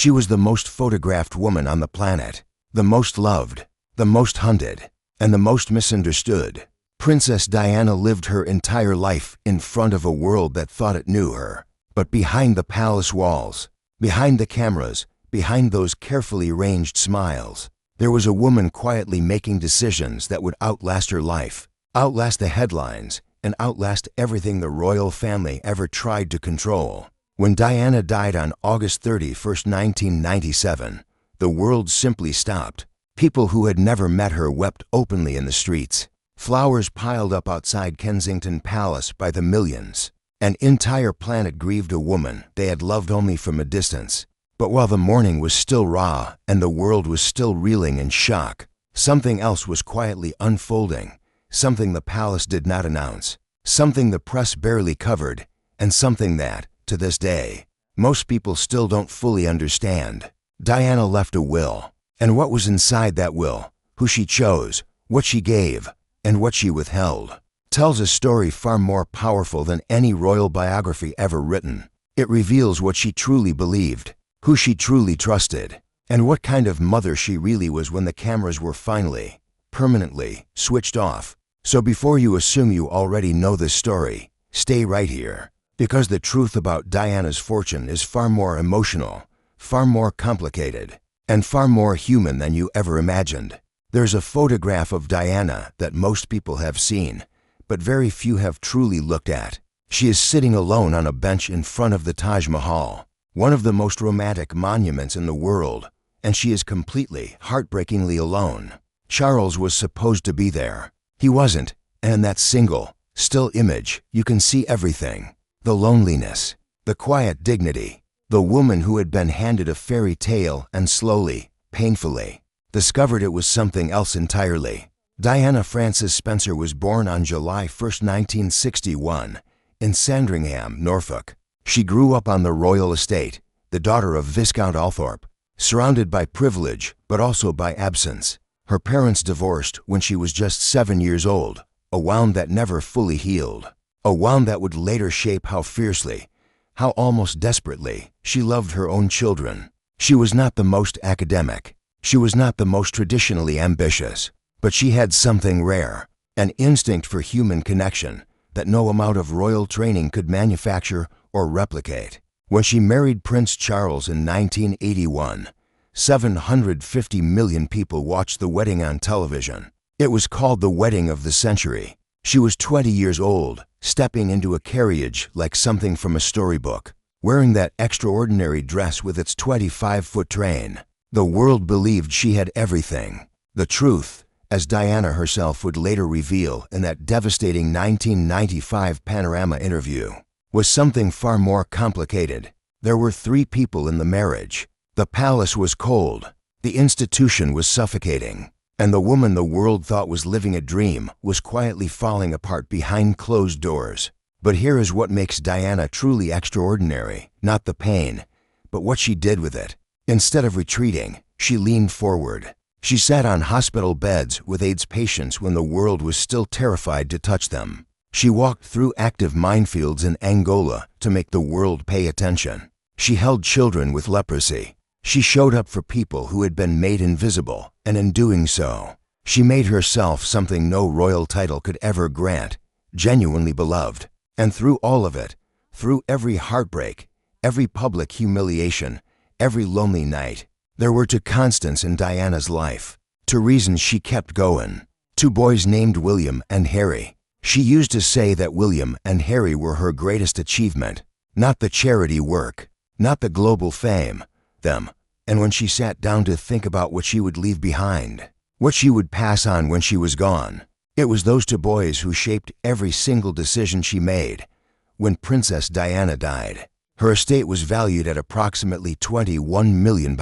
She was the most photographed woman on the planet, the most loved, the most hunted, and the most misunderstood. Princess Diana lived her entire life in front of a world that thought it knew her. But behind the palace walls, behind the cameras, behind those carefully arranged smiles, there was a woman quietly making decisions that would outlast her life, outlast the headlines, and outlast everything the royal family ever tried to control. When Diana died on August 31st, 1997, the world simply stopped. People who had never met her wept openly in the streets. Flowers piled up outside Kensington Palace by the millions. An entire planet grieved a woman they had loved only from a distance. But while the mourning was still raw and the world was still reeling in shock, something else was quietly unfolding, something the palace did not announce, something the press barely covered, and something that, to this day, most people still don't fully understand. Diana left a will, and what was inside that will, who she chose, what she gave, and what she withheld, tells a story far more powerful than any royal biography ever written. It reveals what she truly believed, who she truly trusted, and what kind of mother she really was when the cameras were finally, permanently, switched off. So before you assume you already know this story, stay right here, because the truth about Diana's fortune is far more emotional, far more complicated, and far more human than you ever imagined. There's a photograph of Diana that most people have seen, but very few have truly looked at. She is sitting alone on a bench in front of the Taj Mahal, one of the most romantic monuments in the world, and she is completely, heartbreakingly alone. Charles was supposed to be there. He wasn't, and in that single, still image, you can see everything. The loneliness, the quiet dignity, the woman who had been handed a fairy tale and slowly, painfully, discovered it was something else entirely. Diana Frances Spencer was born on July 1st, 1961, in Sandringham, Norfolk. She grew up on the royal estate, the daughter of Viscount Althorp, surrounded by privilege but also by absence. Her parents divorced when she was just 7 years old, a wound that never fully healed, a wound that would later shape how fiercely, how almost desperately, she loved her own children. She was not the most academic. She was not the most traditionally ambitious. But she had something rare, an instinct for human connection that no amount of royal training could manufacture or replicate. When she married Prince Charles in 1981, 750 million people watched the wedding on television. It was called the wedding of the century. She was 20 years old, stepping into a carriage like something from a storybook, wearing that extraordinary dress with its 25-foot train. The world believed she had everything. The truth, as Diana herself would later reveal in that devastating 1995 Panorama interview, was something far more complicated. There were 3 people in the marriage. The palace was cold, the institution was suffocating, and the woman the world thought was living a dream was quietly falling apart behind closed doors. But here is what makes Diana truly extraordinary, not the pain, but what she did with it. Instead of retreating, she leaned forward. She sat on hospital beds with AIDS patients when the world was still terrified to touch them. She walked through active minefields in Angola to make the world pay attention. She held children with leprosy. She showed up for people who had been made invisible, and in doing so, she made herself something no royal title could ever grant, genuinely beloved. And through all of it, through every heartbreak, every public humiliation, every lonely night, there were 2 constants in Diana's life, 2 reasons she kept going. 2 boys named William and Harry. She used to say that William and Harry were her greatest achievement, not the charity work, not the global fame, them. And when she sat down to think about what she would leave behind, what she would pass on when she was gone, it was those 2 boys who shaped every single decision she made. When Princess Diana died, her estate was valued at approximately £21 million.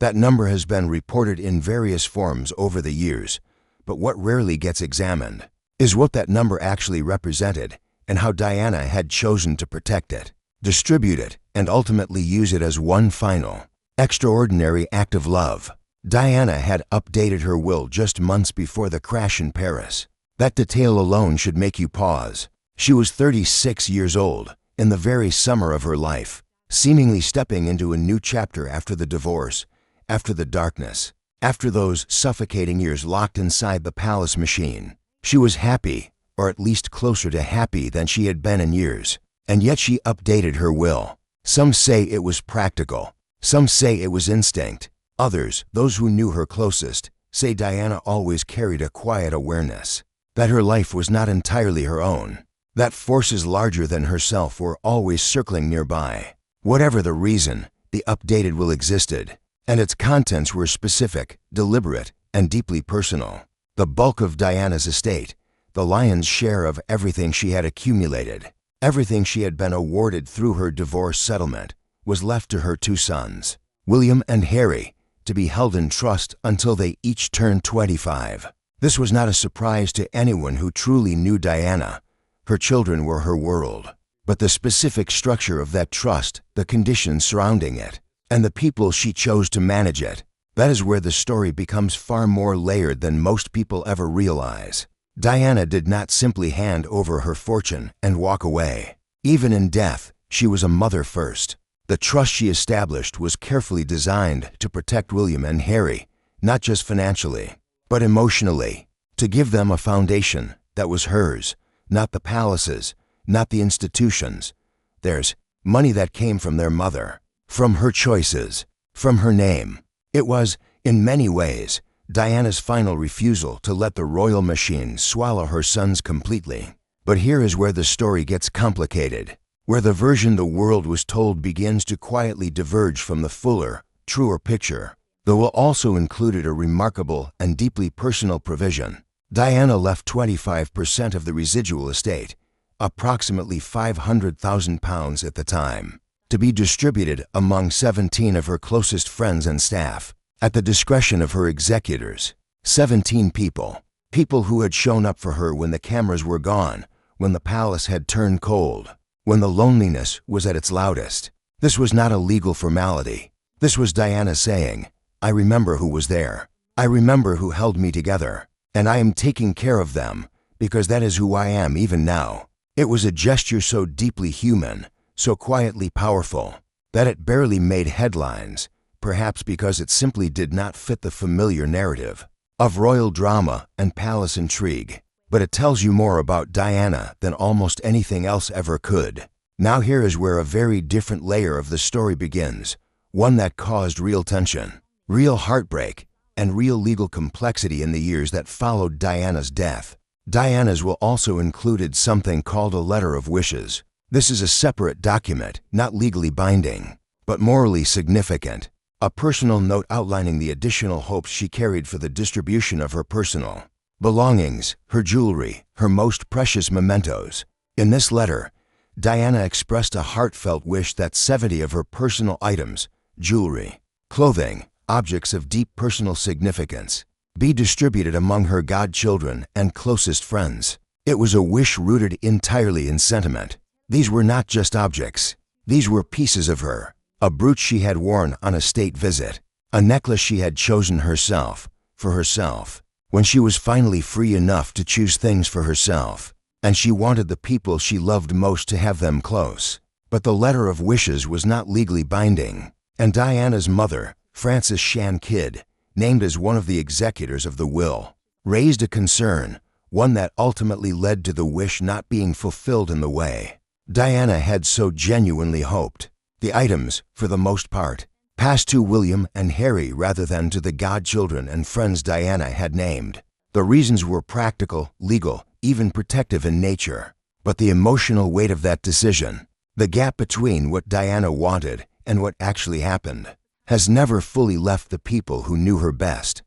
That number has been reported in various forms over the years, but what rarely gets examined is what that number actually represented and how Diana had chosen to protect it, distribute it, and ultimately use it as one final, extraordinary act of love. Diana had updated her will just months before the crash in Paris. That detail alone should make you pause. She was 36 years old, in the very summer of her life, seemingly stepping into a new chapter after the divorce, after the darkness, after those suffocating years locked inside the palace machine. She was happy, or at least closer to happy than she had been in years, and yet she updated her will. Some say it was practical. Some say it was instinct. Others, those who knew her closest, say Diana always carried a quiet awareness that her life was not entirely her own, that forces larger than herself were always circling nearby. Whatever the reason, the updated will existed, and its contents were specific, deliberate, and deeply personal. The bulk of Diana's estate, the lion's share of everything she had accumulated, everything she had been awarded through her divorce settlement, was left to her two sons, William and Harry, to be held in trust until they each turned 25. This was not a surprise to anyone who truly knew Diana. Her children were her world. But the specific structure of that trust, the conditions surrounding it, and the people she chose to manage it, that is where the story becomes far more layered than most people ever realize. Diana did not simply hand over her fortune and walk away. Even in death, she was a mother first. The trust she established was carefully designed to protect William and Harry, not just financially, but emotionally, to give them a foundation that was hers, not the palace's, not the institutions. Theirs, money that came from their mother, from her choices, from her name. It was, in many ways, Diana's final refusal to let the royal machine swallow her sons completely. But here is where the story gets complicated, where the version the world was told begins to quietly diverge from the fuller, truer picture. The will also included a remarkable and deeply personal provision. Diana left 25% of the residual estate, approximately £500,000 at the time, to be distributed among 17 of her closest friends and staff, at the discretion of her executors. 17 people who had shown up for her when the cameras were gone, when the palace had turned cold, when the loneliness was at its loudest. This was not a legal formality. This was Diana saying, "I remember who was there. I remember who held me together, and I am taking care of them, because that is who I am even now." It was a gesture so deeply human, so quietly powerful, that it barely made headlines, perhaps because it simply did not fit the familiar narrative of royal drama and palace intrigue. But it tells you more about Diana than almost anything else ever could. Now here is where a very different layer of the story begins, one that caused real tension, real heartbreak, and real legal complexity in the years that followed Diana's death. Diana's will also included something called a letter of wishes. This is a separate document, not legally binding, but morally significant. A personal note outlining the additional hopes she carried for the distribution of her personal belongings, her jewelry, her most precious mementos. In this letter, Diana expressed a heartfelt wish that 70 of her personal items, jewelry, clothing, objects of deep personal significance, be distributed among her godchildren and closest friends. It was a wish rooted entirely in sentiment. These were not just objects. These were pieces of her. A brooch she had worn on a state visit. A necklace she had chosen herself, for herself, when she was finally free enough to choose things for herself. And she wanted the people she loved most to have them close. But the letter of wishes was not legally binding. And Diana's mother, Frances Shan Kidd, named as one of the executors of the will, raised a concern, one that ultimately led to the wish not being fulfilled in the way Diana had so genuinely hoped. The items, for the most part, passed to William and Harry rather than to the godchildren and friends Diana had named. The reasons were practical, legal, even protective in nature. But the emotional weight of that decision, the gap between what Diana wanted and what actually happened, has never fully left the people who knew her best.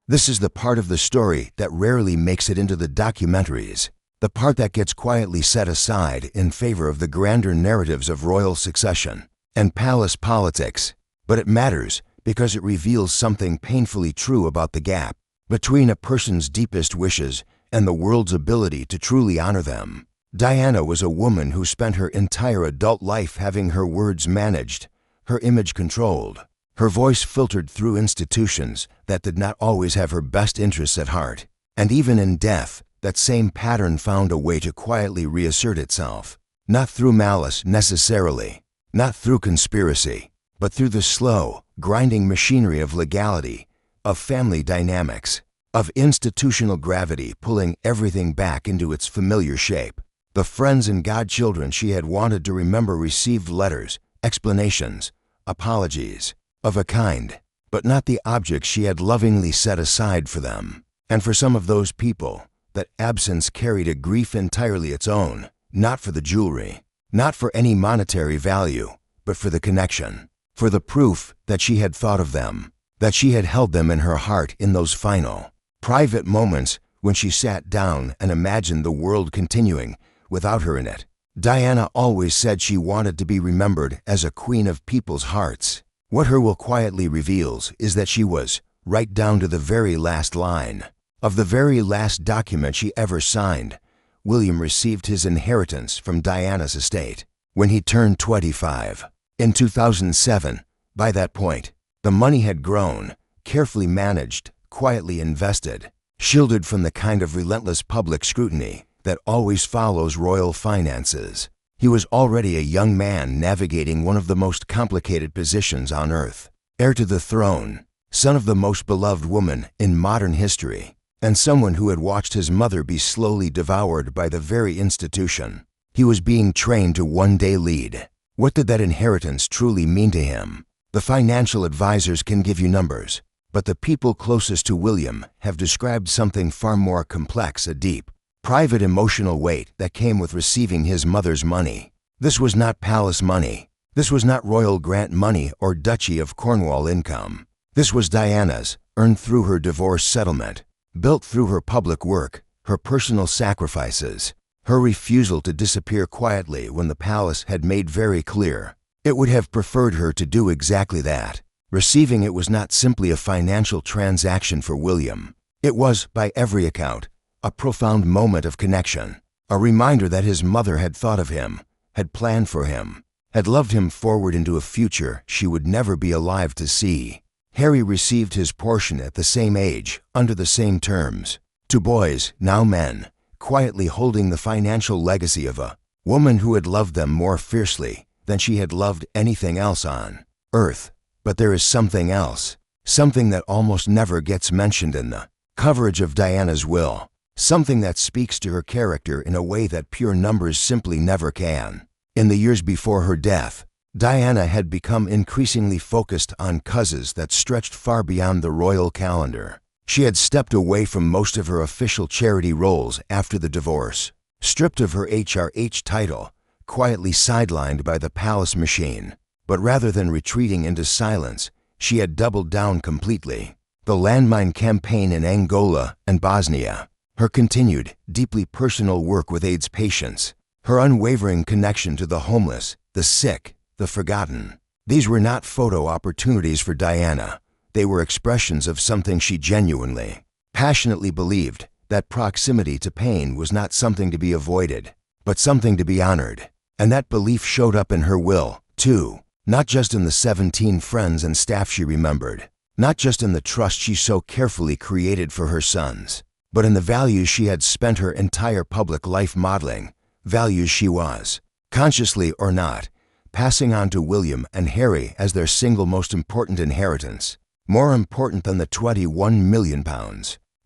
This is the part of the story that rarely makes it into the documentaries, the part that gets quietly set aside in favor of the grander narratives of royal succession and palace politics. But it matters because it reveals something painfully true about the gap between a person's deepest wishes and the world's ability to truly honor them. Diana was a woman who spent her entire adult life having her words managed, her image controlled, her voice filtered through institutions that did not always have her best interests at heart. And even in death, that same pattern found a way to quietly reassert itself. Not through malice necessarily, Not through conspiracy, but through the slow, grinding machinery of legality, of family dynamics, of institutional gravity pulling everything back into its familiar shape. The friends and godchildren she had wanted to remember received letters, explanations, apologies, of a kind, but not the objects she had lovingly set aside for them. And for some of those people, that absence carried a grief entirely its own, not for the jewelry, not for any monetary value, but for the connection, for the proof that she had thought of them, that she had held them in her heart in those final, private moments when she sat down and imagined the world continuing without her in it. Diana always said she wanted to be remembered as a queen of people's hearts. What her will quietly reveals is that she was, right down to the very last line, of the very last document she ever signed. William received his inheritance from Diana's estate when he turned 25. In 2007, by that point, the money had grown, carefully managed, quietly invested, shielded from the kind of relentless public scrutiny that always follows royal finances. He was already a young man navigating one of the most complicated positions on earth, heir to the throne, son of the most beloved woman in modern history, and someone who had watched his mother be slowly devoured by the very institution he was being trained to one day lead. What did that inheritance truly mean to him? The financial advisors can give you numbers, but the people closest to William have described something far more complex, a deep, private emotional weight that came with receiving his mother's money. This was not palace money. This was not royal grant money or Duchy of Cornwall income. This was Diana's, earned through her divorce settlement, built through her public work, her personal sacrifices, her refusal to disappear quietly when the palace had made very clear it would have preferred her to do exactly that. Receiving it was not simply a financial transaction for William. It was, by every account, a profound moment of connection, a reminder that his mother had thought of him, had planned for him, had loved him forward into a future she would never be alive to see. Harry received his portion at the same age, under the same terms. Two boys, now men, quietly holding the financial legacy of a woman who had loved them more fiercely than she had loved anything else on earth. But there is something else, something that almost never gets mentioned in the coverage of Diana's will, something that speaks to her character in a way that pure numbers simply never can. In the years before her death, Diana had become increasingly focused on causes that stretched far beyond the royal calendar. She had stepped away from most of her official charity roles after the divorce, stripped of her HRH title, quietly sidelined by the palace machine. But rather than retreating into silence, she had doubled down completely. The landmine campaign in Angola and Bosnia, her continued, deeply personal work with AIDS patients, her unwavering connection to the homeless, the sick, the forgotten. These were not photo opportunities for Diana. They were expressions of something she genuinely, passionately believed, that proximity to pain was not something to be avoided, but something to be honored. And that belief showed up in her will, too, not just in the 17 friends and staff she remembered, not just in the trust she so carefully created for her sons, but in the values she had spent her entire public life modeling, values she was, consciously or not, passing on to William and Harry as their single most important inheritance, more important than the £21 million,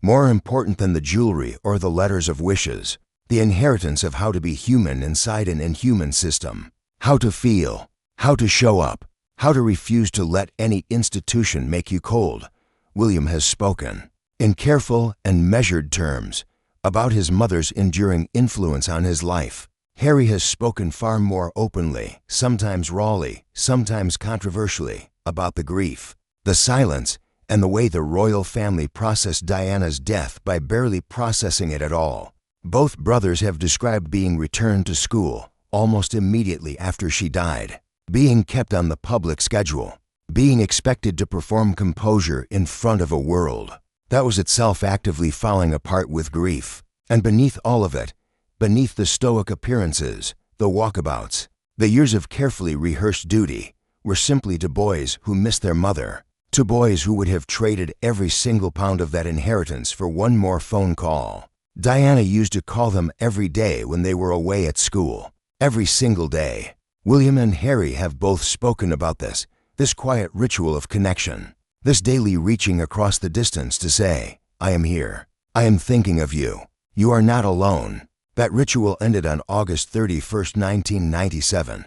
more important than the jewelry or the letters of wishes, the inheritance of how to be human inside an inhuman system, how to feel, how to show up, how to refuse to let any institution make you cold. William has spoken, in careful and measured terms, about his mother's enduring influence on his life. Harry has spoken far more openly, sometimes rawly, sometimes controversially, about the grief, the silence, and the way the royal family processed Diana's death by barely processing it at all. Both brothers have described being returned to school almost immediately after she died, being kept on the public schedule, being expected to perform composure in front of a world that was itself actively falling apart with grief. And beneath all of it, beneath the stoic appearances, the walkabouts, the years of carefully rehearsed duty, were simply two boys who missed their mother, two boys who would have traded every single pound of that inheritance for one more phone call. Diana used to call them every day when they were away at school, every single day. William and Harry have both spoken about this quiet ritual of connection, this daily reaching across the distance to say, I am here. I am thinking of you. You are not alone. That ritual ended on August 31st, 1997,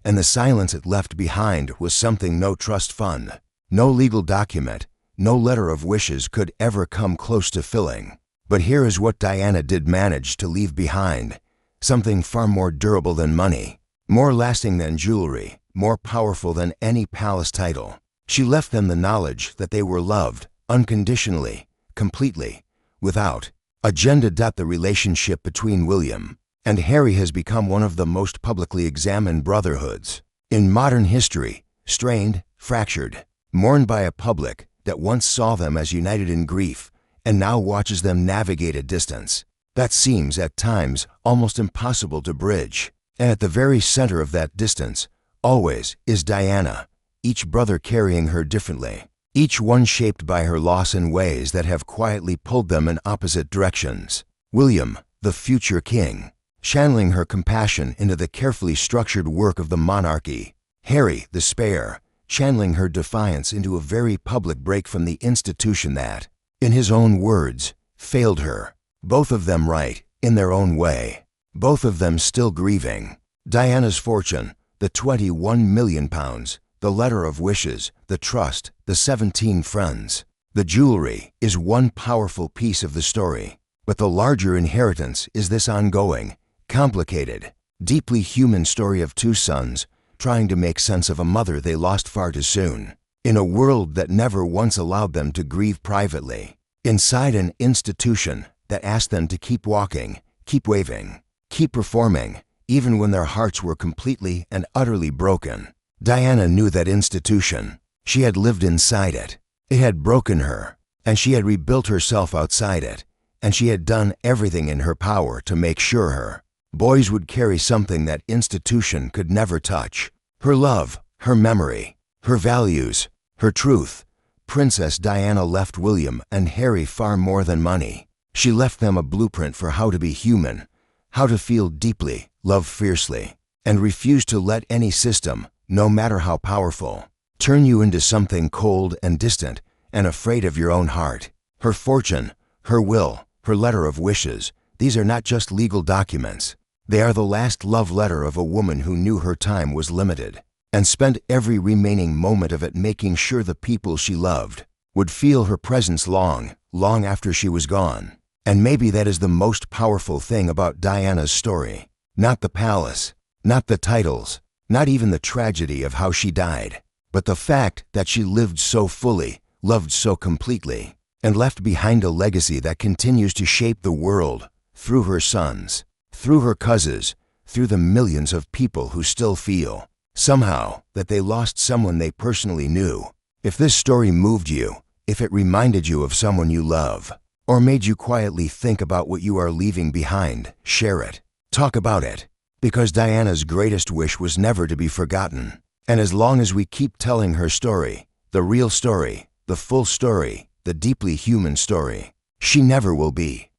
and the silence it left behind was something no trust fund, no legal document, no letter of wishes could ever come close to filling. But here is what Diana did manage to leave behind, something far more durable than money, more lasting than jewelry, more powerful than any palace title. She left them the knowledge that they were loved, unconditionally, completely, without agenda. The relationship between William and Harry has become one of the most publicly examined brotherhoods in modern history, strained, fractured, mourned by a public that once saw them as united in grief and now watches them navigate a distance that seems at times almost impossible to bridge. And at the very center of that distance, always, is Diana, each brother carrying her differently, each one shaped by her loss in ways that have quietly pulled them in opposite directions. William, the future king, channeling her compassion into the carefully structured work of the monarchy. Harry, the spare, channeling her defiance into a very public break from the institution that, in his own words, failed her. Both of them right, in their own way. Both of them still grieving. Diana's fortune, the £21 million, the letter of wishes, the trust, the 17 friends. The jewelry is one powerful piece of the story, but the larger inheritance is this ongoing, complicated, deeply human story of two sons trying to make sense of a mother they lost far too soon, in a world that never once allowed them to grieve privately, inside an institution that asked them to keep walking, keep waving, keep performing, even when their hearts were completely and utterly broken. Diana knew that institution. She had lived inside it. It had broken her, and she had rebuilt herself outside it, and she had done everything in her power to make sure her boys would carry something that institution could never touch. Her love, her memory, her values, her truth. Princess Diana left William and Harry far more than money. She left them a blueprint for how to be human, how to feel deeply, love fiercely, and refuse to let any system, no matter how powerful, turn you into something cold and distant and afraid of your own heart. Her fortune, her will, her letter of wishes, these are not just legal documents. They are the last love letter of a woman who knew her time was limited and spent every remaining moment of it making sure the people she loved would feel her presence long, long after she was gone. And maybe that is the most powerful thing about Diana's story. Not the palace, not the titles, not even the tragedy of how she died, but the fact that she lived so fully, loved so completely, and left behind a legacy that continues to shape the world through her sons, through her cousins, through the millions of people who still feel, somehow, that they lost someone they personally knew. If this story moved you, if it reminded you of someone you love, or made you quietly think about what you are leaving behind, share it. Talk about it. Because Diana's greatest wish was never to be forgotten. And as long as we keep telling her story, the real story, the full story, the deeply human story, she never will be.